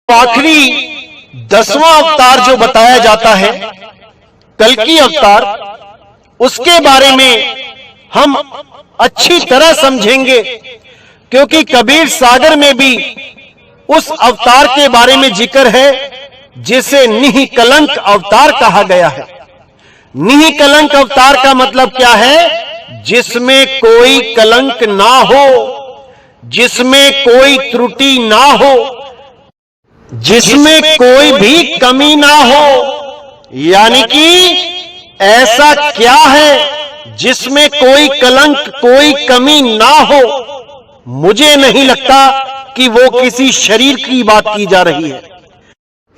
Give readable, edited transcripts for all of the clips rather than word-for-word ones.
आखिरी 10वां अवतार जो बताया जाता है कल्कि अवतार, उसके बारे में हम अच्छी तरह समझेंगे, क्योंकि कबीर सागर में भी उस अवतार के बारे में जिक्र है जिसे निःकलंक अवतार कहा गया है। निःकलंक अवतार का मतलब क्या है? जिसमें कोई कलंक ना हो, जिसमें कोई त्रुटि ना हो, जिसमें कोई भी कमी ना हो। यानी कि ऐसा क्या है जिसमें कोई कलंक, कोई कमी ना हो? मुझे नहीं लगता कि वो किसी शरीर की बात की जा रही है,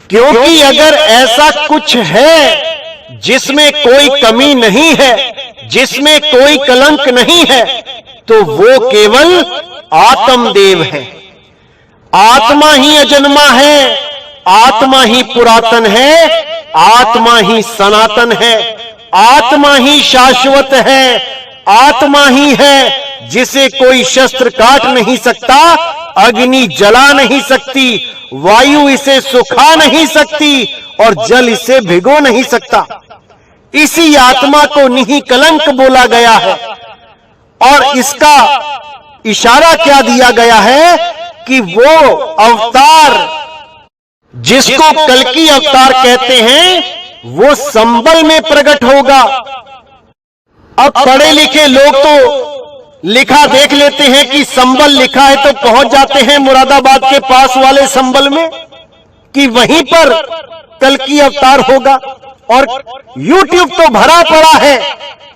क्योंकि अगर ऐसा कुछ है जिसमें कोई कमी नहीं है, जिसमें कोई कलंक नहीं है, तो वो केवल आत्मदेव है। आत्मा ही अजन्मा है, आत्मा ही पुरातन है, आत्मा ही सनातन है, आत्मा ही शाश्वत है, आत्मा ही है जिसे कोई शस्त्र काट नहीं सकता, अग्नि जला नहीं सकती, वायु इसे सुखा नहीं सकती और जल इसे भिगो नहीं सकता। इसी आत्मा को निःकलंक बोला गया है। और इसका इशारा क्या दिया गया है कि वो अवतार जिसको कल्कि अवतार कहते हैं वो संबल में प्रकट होगा। अब पढ़े लिखे लोग तो लिखा देख लेते हैं कि संबल लिखा है तो पहुंच जाते हैं मुरादाबाद के पास वाले संबल में कि वहीं पर कल्कि अवतार होगा। और YouTube तो भरा पड़ा है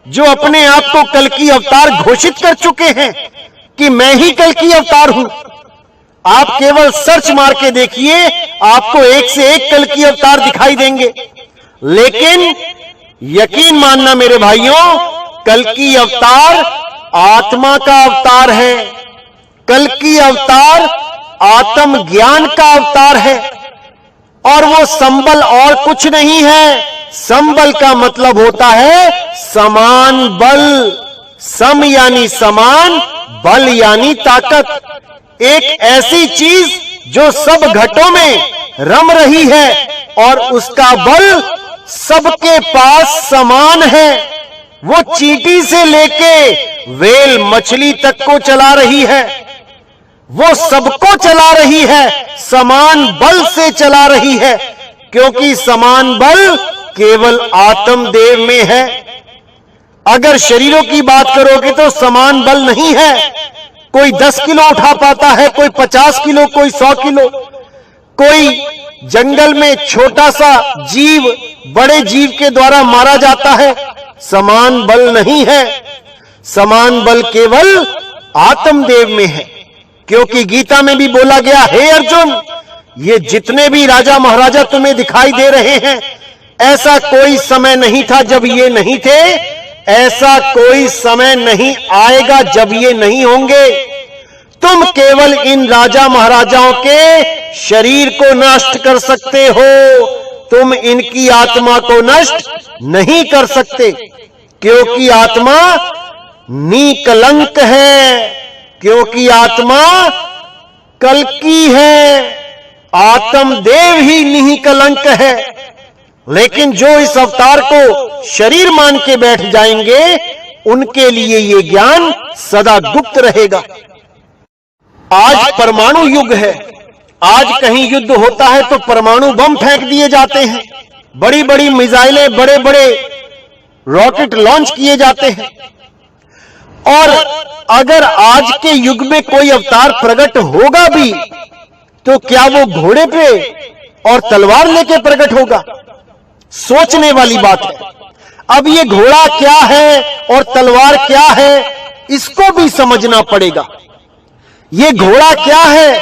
जो अपने आप को कल्कि अवतार घोषित कर चुके हैं कि मैं ही कल्कि अवतार हूं। आप केवल सर्च मार के देखिए, आपको एक से एक कल्कि अवतार दिखाई देंगे। लेकिन यकीन मानना मेरे भाइयों, कल्कि अवतार आत्मा का अवतार है। कल्कि अवतार आत्म ज्ञान का अवतार है। और वो संबल और कुछ नहीं है। संबल का मतलब होता है समान बल। सम यानी समान, बल यानी ताकत। एक ऐसी चीज जो सब घटों में रम रही है और उसका बल सबके पास समान है। वो चींटी से लेके व्हेल मछली तक को चला रही है। वो सबको चला रही है, समान बल से चला रही है, क्योंकि समान बल केवल आत्मदेव में है। अगर शरीरों की बात करोगे तो समान बल नहीं है। कोई 10 किलो उठा पाता है, कोई 50 किलो, कोई 100 किलो। कोई जंगल में छोटा सा जीव बड़े जीव के द्वारा मारा जाता है, समान बल नहीं है। समान बल केवल आत्मदेव में है। क्योंकि गीता में भी बोला गया, हे अर्जुन, ये जितने भी राजा महाराजा तुम्हें दिखाई दे रहे हैं, ऐसा कोई समय नहीं था जब ये नहीं थे, ऐसा कोई समय नहीं आएगा जब ये नहीं होंगे। तुम केवल इन राजा महाराजाओं के शरीर को नष्ट कर सकते हो, तुम इनकी आत्मा को नष्ट नहीं कर सकते, क्योंकि आत्मा निःकलंक है, क्योंकि आत्मा कल्कि है। आत्मदेव ही निःकलंक है। लेकिन जो इस अवतार को शरीर मान के बैठ जाएंगे, उनके लिए ये ज्ञान सदा गुप्त रहेगा। आज परमाणु युग है। आज कहीं युद्ध होता है तो परमाणु बम फेंक दिए जाते हैं, बड़ी बड़ी मिसाइलें, बड़े बड़े रॉकेट लॉन्च किए जाते हैं। और अगर आज के युग में कोई अवतार प्रकट होगा भी, तो क्या वो घोड़े पे और तलवार लेके प्रकट होगा? सोचने वाली बात है। अब ये घोड़ा क्या है और तलवार क्या है, इसको भी समझना पड़ेगा। ये घोड़ा क्या है?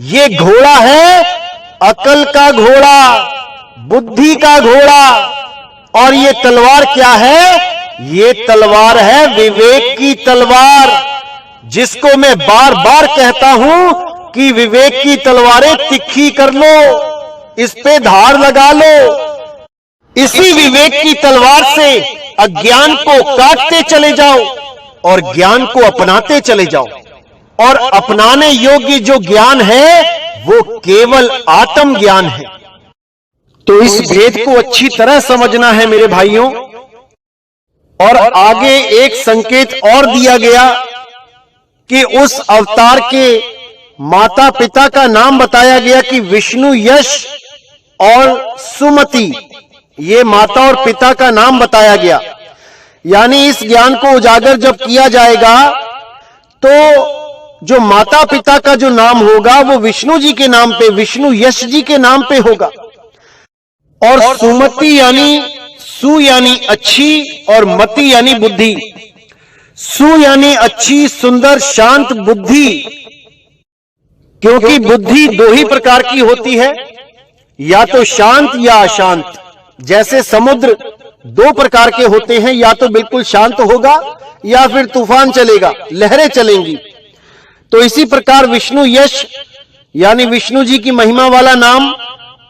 ये घोड़ा है अकल का घोड़ा, बुद्धि का घोड़ा। और ये तलवार क्या है? ये तलवार है विवेक की तलवार, जिसको मैं बार बार कहता हूं कि विवेक की तलवारें तिखी कर लो, इस पे धार लगा लो। इसी विवेक की तलवार से अज्ञान को काटते चले जाओ और ज्ञान को अपनाते चले जाओ। और अपनाने योग्य जो ज्ञान है वो केवल आत्म ज्ञान है। तो इस भेद को अच्छी तरह समझना है मेरे भाइयों। और आगे एक संकेत और दिया गया कि उस अवतार के माता पिता का नाम बताया गया कि विष्णु, यश और सुमति, ये माता और पिता का नाम बताया गया। यानी इस ज्ञान को उजागर जब किया जाएगा तो जो माता पिता का जो नाम होगा वो विष्णु जी के नाम पे, विष्णु यश जी के नाम पे होगा। और सुमति यानी सु यानी अच्छी और मति यानी बुद्धि। सु यानी अच्छी, सुंदर, शांत बुद्धि, क्योंकि बुद्धि दो ही प्रकार की होती है, या तो शांत या अशांत। जैसे समुद्र दो प्रकार के होते हैं, या तो बिल्कुल शांत होगा या फिर तूफान चलेगा, लहरें चलेंगी। तो इसी प्रकार विष्णु यश यानी विष्णु जी की महिमा वाला नाम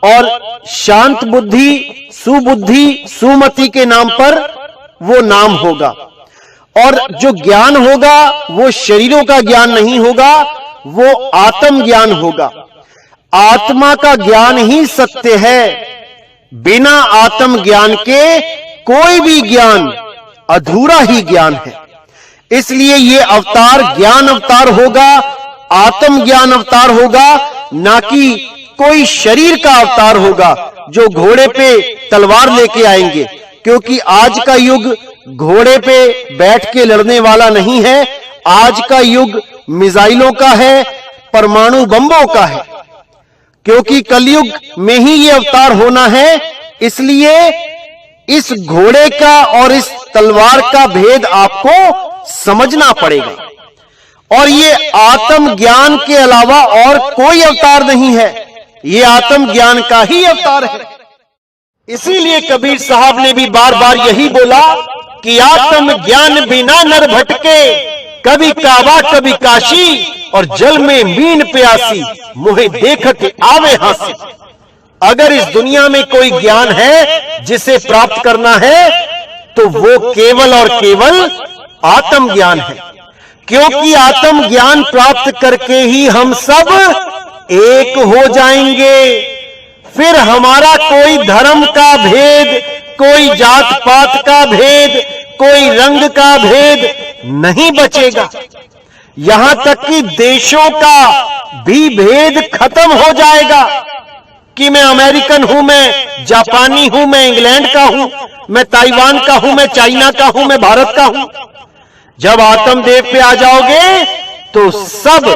और शांत बुद्धि, सुबुद्धि, सुमति के नाम पर वो नाम होगा। और जो ज्ञान होगा वो शरीरों का ज्ञान नहीं होगा, वो आत्म ज्ञान होगा। आत्मा का ज्ञान ही सत्य है। बिना आत्म ज्ञान के कोई भी ज्ञान अधूरा ही ज्ञान है। इसलिए ये अवतार ज्ञान अवतार होगा, आत्म ज्ञान अवतार होगा, ना कि कोई शरीर का अवतार होगा जो घोड़े पे तलवार लेके आएंगे। क्योंकि आज का युग घोड़े पे बैठ के लड़ने वाला नहीं है। आज का युग मिसाइलों का है, परमाणु बम्बों का है। क्योंकि कलयुग में ही ये अवतार होना है, इसलिए इस घोड़े का और इस तलवार का भेद आपको समझना पड़ेगा। और ये आत्म ज्ञान के अलावा और कोई अवतार नहीं है, ये आत्म ज्ञान का ही अवतार है। इसीलिए कबीर साहब ने भी बार बार यही बोला कि आत्म ज्ञान बिना नर भटके, कभी काबा कभी काशी, और जल में मीन प्यासी, मुहे देख के आवे हंसी। अगर इस दुनिया में कोई ज्ञान है जिसे प्राप्त करना है तो वो केवल और केवल आत्म ज्ञान है। क्योंकि आत्म ज्ञान प्राप्त करके ही हम सब एक हो जाएंगे। फिर हमारा कोई धर्म का भेद, कोई जात पात का भेद, कोई रंग का भेद नहीं बचेगा। यहां तक कि देशों का भी भेद खत्म हो जाएगा कि मैं अमेरिकन हूं, मैं जापानी हूं, मैं इंग्लैंड का हूं, मैं ताइवान का हूं, मैं चाइना का हूं, मैं भारत का हूं। जब आत्मदेव पे आ जाओगे तो सब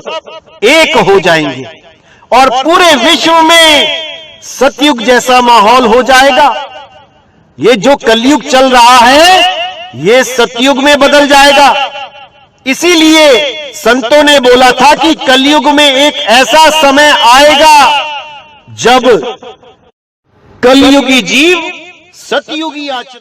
एक हो जाएंगे और पूरे विश्व में सतयुग जैसा माहौल हो जाएगा। ये जो कलयुग चल रहा है ये सतयुग में बदल जाएगा। इसीलिए संतों ने बोला था कि कलयुग में एक ऐसा समय आएगा जब कलयुगी जीव सतयुगी आचरण